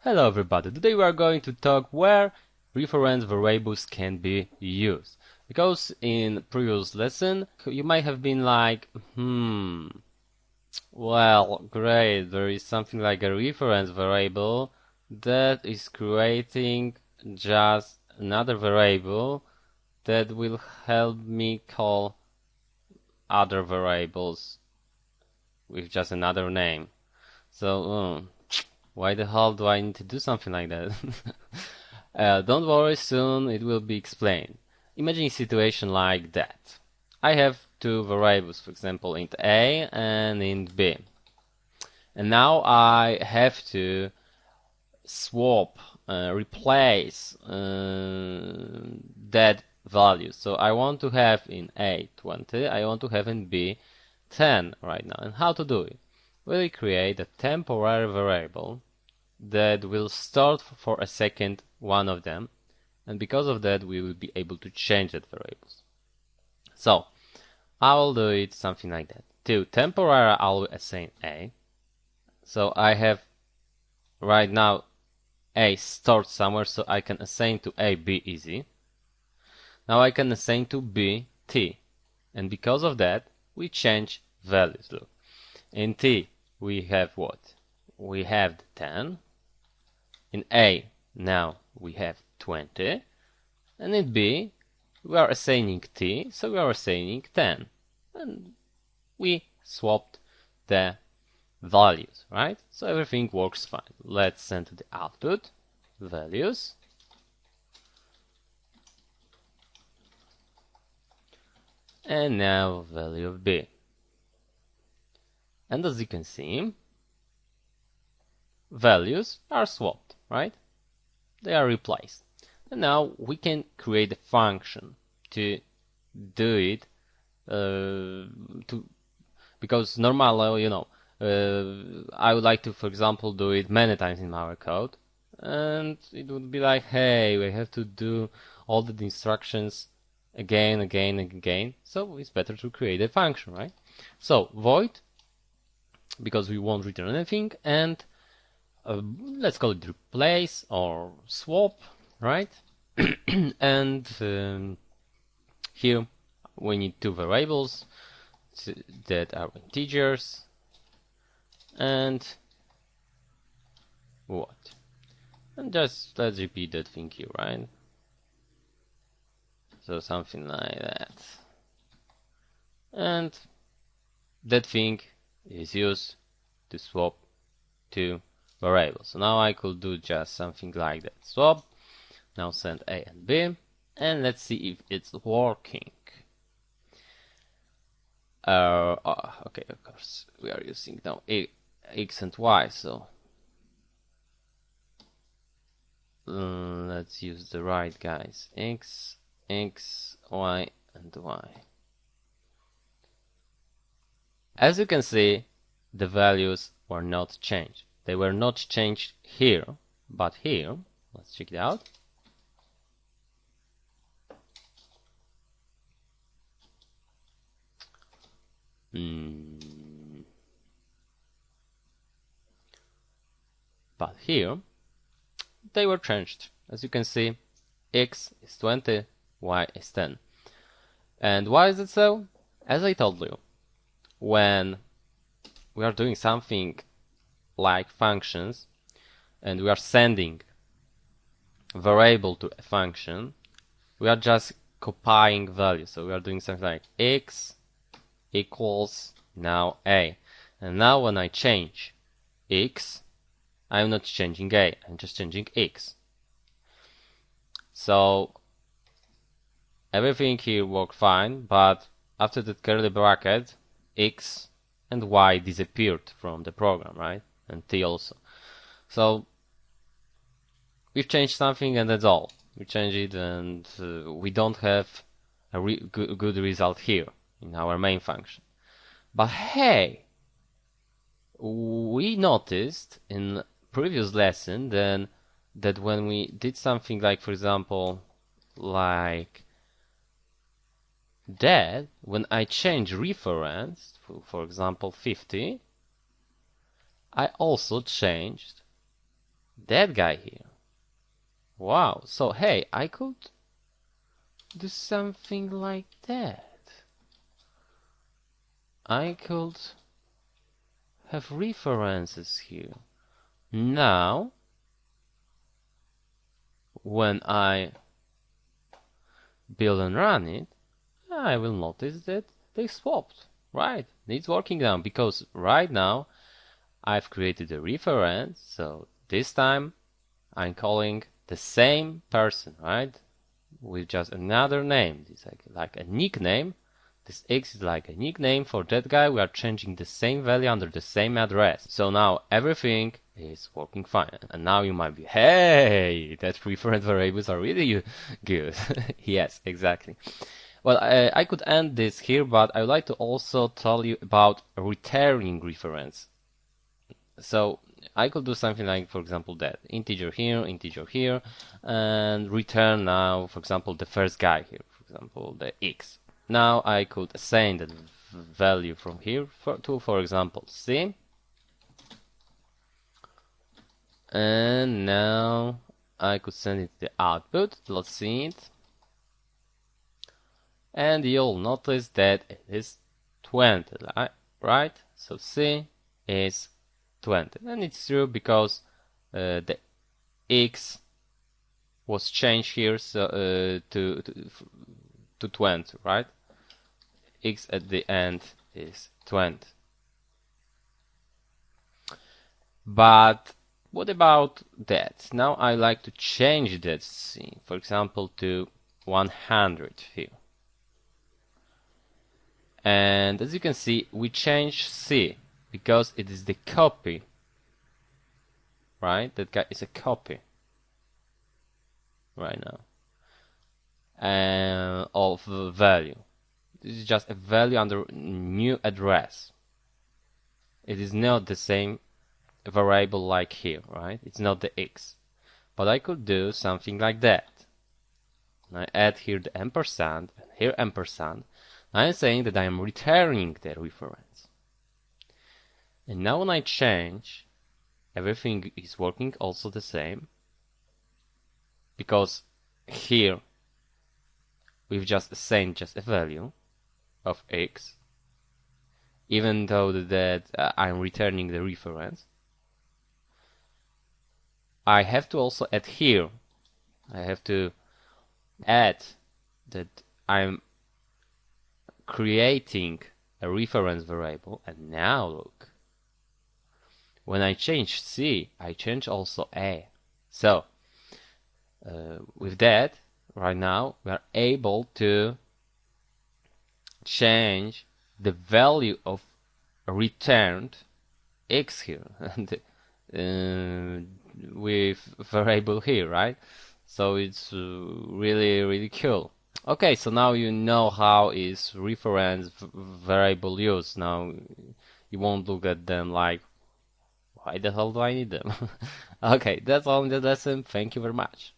Hello everybody, today we are going to talk where reference variables can be used. Because in previous lesson you might have been like, well, great, there is something like a reference variable that is creating just another variable that will help me call other variables with just another name. So, why the hell do I need to do something like that? Don't worry, soon it will be explained. Imagine a situation like that. I have two variables, for example, int a and int b. And now I have to swap, replace that value. So I want to have in a 20, I want to have in b 10 right now. And how to do it? We'll create a temporary variable that will start for a second one of them, and because of that we will be able to change that variables. So I will do it something like that. To temporary I will assign a. So I have right now a stored somewhere, so I can assign to a b easy. Now I can assign to b t, and because of that we change values. Look, in t we have what? We have the 10. In A, now we have 20, and in B, we are assigning T, so we are assigning 10. And we swapped the values, right? So everything works fine. Let's send to the output, values. And now value of B. And as you can see, values are swapped, right? They are replaced. And now we can create a function to do it, because normally, I would like to, for example, do it many times in our code, and it would be like, hey, we have to do all the instructions again, so it's better to create a function, right? So void, because we won't return anything, and let's call it replace or swap, right? And here we need two variables that are integers and what? And just let's repeat that thing here, right? So something like that. And that thing is used to swap two variables. So now I could do just something like that. Swap. Now send A and B, and let's see if it's working. Okay, of course we are using now X and Y, so let's use the right guys. X, Y, and Y. As you can see, the values were not changed. They were not changed here, but here, let's check it out. But here, they were changed. As you can see, X is 20, Y is 10. And why is it so? As I told you, when we are doing something like functions, and we are sending a variable to a function, we are just copying values. So we are doing something like X equals now A. And now when I change X, I'm not changing A, I'm just changing X. So everything here worked fine, but after that curly bracket, X and Y disappeared from the program, right? And T also. So we've changed something and that's all. We changed it and we don't have a good result here in our main function. But hey, we noticed in previous lesson then that when we did something like, for example, like that, when I change reference, for example 50, I also changed that guy here. Wow, so hey, I could do something like that. I could have references here. Now, when I build and run it, I will notice that they swapped, right? It's working now, because right now I've created a reference, so this time I'm calling the same person, right? With just another name. It's like a nickname. This X is like a nickname for that guy. We are changing the same value under the same address. So now everything is working fine. And now you might be, hey, that reference variables are really good. Yes, exactly. Well, I could end this here, but I would like to also tell you about returning reference. So I could do something like, for example, that integer here, and return now, for example, the first guy here, for example, the X. Now I could assign that value from here to, for example, C. And now I could send it the output. Let's see it. And you'll notice that it is 20, right? So C is 20. And it's true because the X was changed here, so to 20, right? X at the end is 20. But what about that? Now I like to change that C, for example, to 100 here. And as you can see, we change C because it is the copy, right? That guy is a copy right now of value. This is just a value under new address. It is not the same variable like here, right? It's not the X. But I could do something like that. I add here the ampersand, and here ampersand. I'm saying that I am returning the reference. And now when I change, everything is working also the same. Because here we've just assigned just a value of X, even though that I'm returning the reference. I have to also add here, I have to add that I'm creating a reference variable. And now look, when I change C, I change also A. So with that, right now we are able to change the value of returned X here with variable here, right? So it's really cool. Okay, so now you know how is reference variable used. Now you won't look at them like, why the hell do I need them? Okay, that's all in the lesson. Thank you very much.